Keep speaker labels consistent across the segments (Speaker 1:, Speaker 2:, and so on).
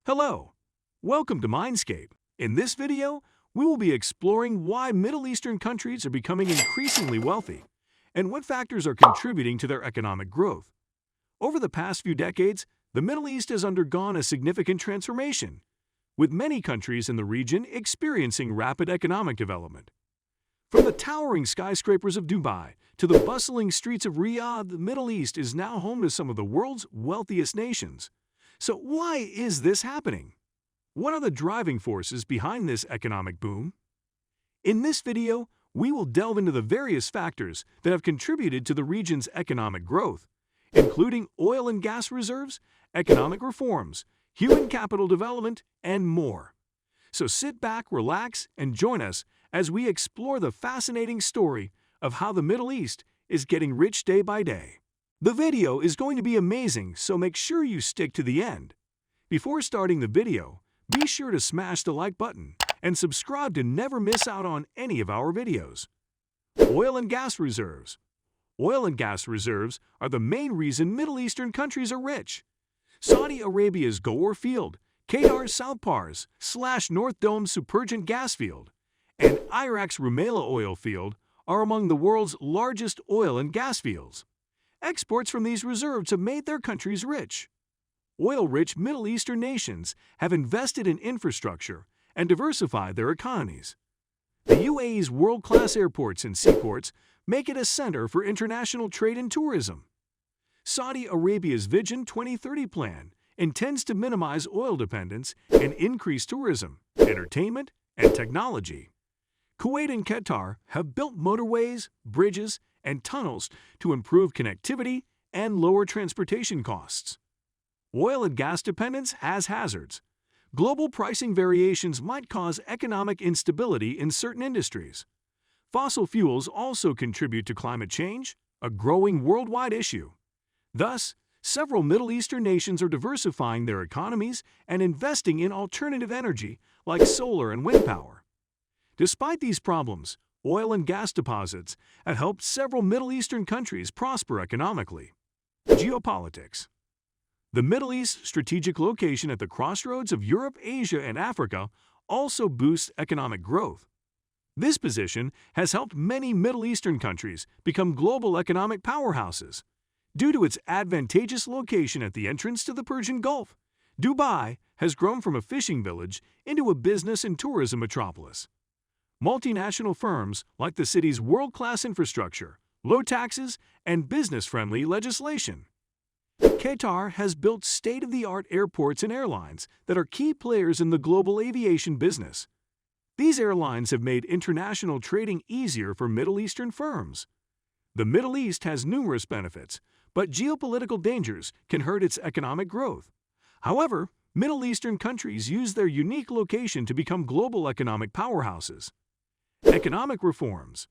Speaker 1: Hello, welcome to Mindscape. In this video, we will be exploring why Middle Eastern countries are becoming increasingly wealthy and what factors are contributing to their economic growth. Over the past few decades, the Middle East has undergone a significant transformation, with many countries in the region experiencing rapid economic development. From the towering skyscrapers of Dubai to the bustling streets of Riyadh, the Middle East is now home to some of the world's wealthiest nations. So why is this happening? What are the driving forces behind this economic boom? In this video, we will delve into the various factors that have contributed to the region's economic growth, including oil and gas reserves, economic reforms, human capital development, and more. So sit back, relax, and join us as we explore the fascinating story of how the Middle East is getting rich day by day. The video is going to be amazing, so make sure you stick to the end. Before starting the video, be sure to smash the like button and subscribe to never miss out on any of our videos. Oil and gas reserves. Oil and gas reserves are the main reason Middle Eastern countries are rich. Saudi Arabia's Ghawar Field, Qatar's South Pars / North Dome Supergent gas field, and Iraq's Rumaila oil field are among the world's largest oil and gas fields. Exports from these reserves have made their countries rich. Oil-rich Middle Eastern nations have invested in infrastructure and diversified their economies. The UAE's world-class airports and seaports make it a center for international trade and tourism. Saudi Arabia's Vision 2030 plan intends to minimize oil dependence and increase tourism, entertainment, and technology. Kuwait and Qatar have built motorways, bridges, and tunnels to improve connectivity and lower transportation costs. Oil and gas dependence has hazards. Global pricing variations might cause economic instability in certain industries. Fossil fuels also contribute to climate change, a growing worldwide issue. Thus, several Middle Eastern nations are diversifying their economies and investing in alternative energy like solar and wind power. Despite these problems, oil and gas deposits have helped several Middle Eastern countries prosper economically. Geopolitics. The Middle East's strategic location at the crossroads of Europe, Asia, and Africa also boosts economic growth. This position has helped many Middle Eastern countries become global economic powerhouses. Due to its advantageous location at the entrance to the Persian Gulf, Dubai has grown from a fishing village into a business and tourism metropolis. Multinational firms like the city's world-class infrastructure, low taxes, and business-friendly legislation. Qatar has built state-of-the-art airports and airlines that are key players in the global aviation business. These airlines have made international trading easier for Middle Eastern firms. The Middle East has numerous benefits, but geopolitical dangers can hurt its economic growth. However, Middle Eastern countries use their unique location to become global economic powerhouses. Economic reforms.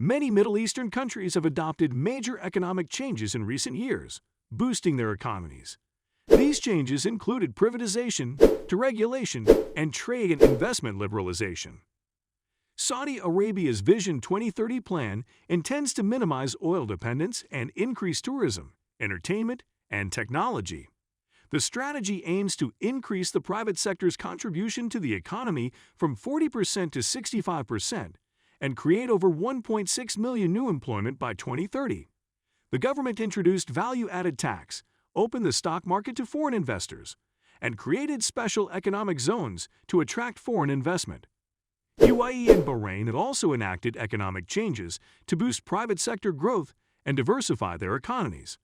Speaker 1: Many Middle Eastern countries have adopted major economic changes in recent years, boosting their economies. These changes included privatization, deregulation, and trade and investment liberalization. Saudi Arabia's Vision 2030 plan intends to minimize oil dependence and increase tourism, entertainment, and technology. The strategy aims to increase the private sector's contribution to the economy from 40% to 65% and create over 1.6 million new employment by 2030. The government introduced value-added tax, opened the stock market to foreign investors, and created special economic zones to attract foreign investment. UAE and Bahrain have also enacted economic changes to boost private sector growth and diversify their economies.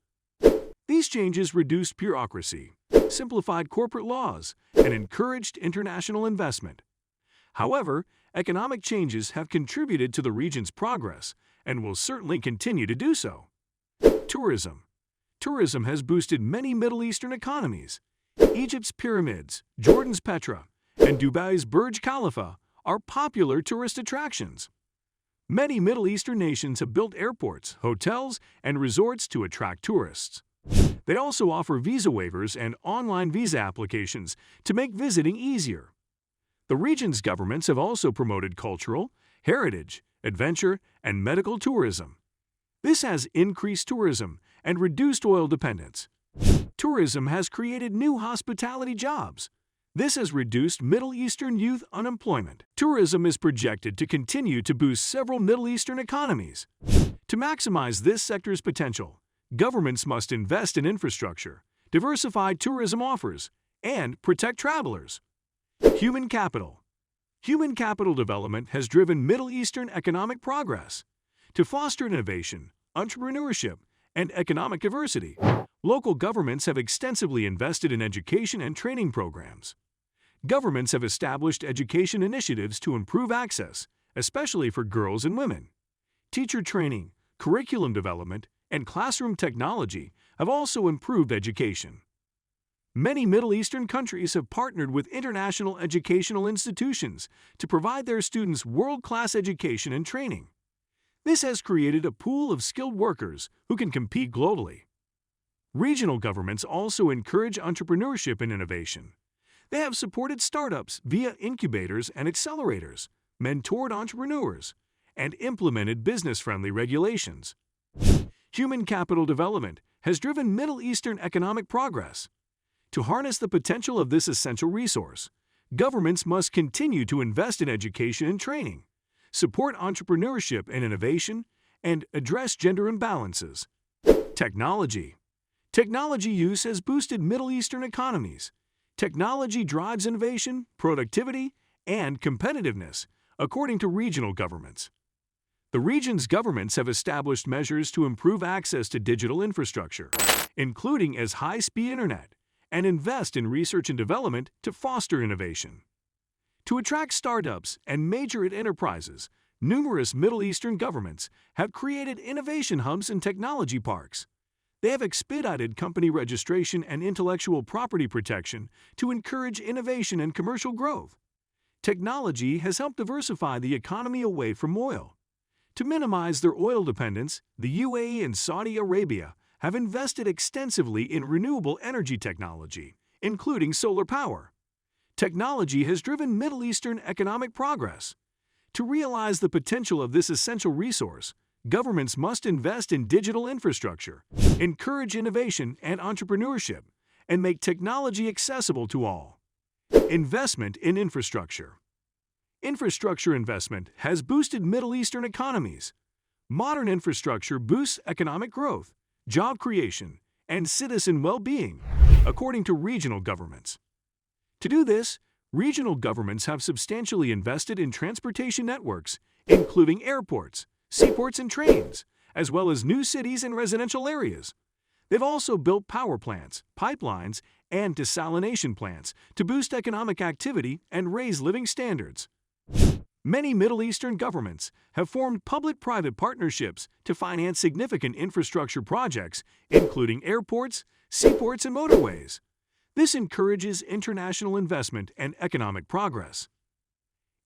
Speaker 1: These changes reduced bureaucracy, simplified corporate laws, and encouraged international investment. However, economic changes have contributed to the region's progress and will certainly continue to do so. Tourism. Tourism has boosted many Middle Eastern economies. Egypt's pyramids, Jordan's Petra, and Dubai's Burj Khalifa are popular tourist attractions. Many Middle Eastern nations have built airports, hotels, and resorts to attract tourists. They also offer visa waivers and online visa applications to make visiting easier. The region's governments have also promoted cultural, heritage, adventure, and medical tourism. This has increased tourism and reduced oil dependence. Tourism has created new hospitality jobs. This has reduced Middle Eastern youth unemployment. Tourism is projected to continue to boost several Middle Eastern economies. To maximize this sector's potential, governments must invest in infrastructure, diversify tourism offers, and protect travelers. Human capital. Human capital development has driven Middle Eastern economic progress. To foster innovation, entrepreneurship, and economic diversity, local governments have extensively invested in education and training programs. Governments have established education initiatives to improve access, especially for girls and women. Teacher training, curriculum development, and classroom technology have also improved education. Many Middle Eastern countries have partnered with international educational institutions to provide their students world-class education and training. This has created a pool of skilled workers who can compete globally. Regional governments also encourage entrepreneurship and innovation. They have supported startups via incubators and accelerators, mentored entrepreneurs, and implemented business-friendly regulations. Human capital development has driven Middle Eastern economic progress. To harness the potential of this essential resource, governments must continue to invest in education and training, support entrepreneurship and innovation, and address gender imbalances. Technology. Technology use has boosted Middle Eastern economies. Technology drives innovation, productivity, and competitiveness, according to regional governments. The region's governments have established measures to improve access to digital infrastructure, including as high-speed internet, and invest in research and development to foster innovation. To attract startups and major enterprises, numerous Middle Eastern governments have created innovation hubs and technology parks. They have expedited company registration and intellectual property protection to encourage innovation and commercial growth. Technology has helped diversify the economy away from oil. To minimize their oil dependence, the UAE and Saudi Arabia have invested extensively in renewable energy technology, including solar power. Technology has driven Middle Eastern economic progress. To realize the potential of this essential resource, governments must invest in digital infrastructure, encourage innovation and entrepreneurship, and make technology accessible to all. Investment in infrastructure. Infrastructure investment has boosted Middle Eastern economies. Modern infrastructure boosts economic growth, job creation, and citizen well-being, according to regional governments. To do this, regional governments have substantially invested in transportation networks, including airports, seaports, and trains, as well as new cities and residential areas. They've also built power plants, pipelines, and desalination plants to boost economic activity and raise living standards. Many Middle Eastern governments have formed public-private partnerships to finance significant infrastructure projects, including airports, seaports, and motorways. This encourages international investment and economic progress.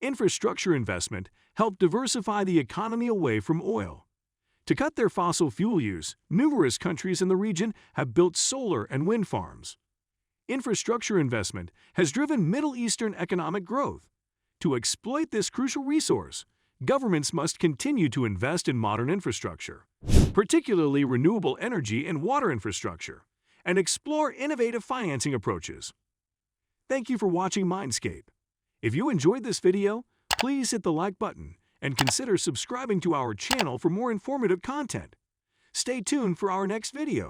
Speaker 1: Infrastructure investment helped diversify the economy away from oil. To cut their fossil fuel use, numerous countries in the region have built solar and wind farms. Infrastructure investment has driven Middle Eastern economic growth. To exploit this crucial resource, governments must continue to invest in modern infrastructure, particularly renewable energy and water infrastructure, and explore innovative financing approaches. Thank you for watching Mindscape. If you enjoyed this video, please hit the like button and consider subscribing to our channel for more informative content. Stay tuned for our next video.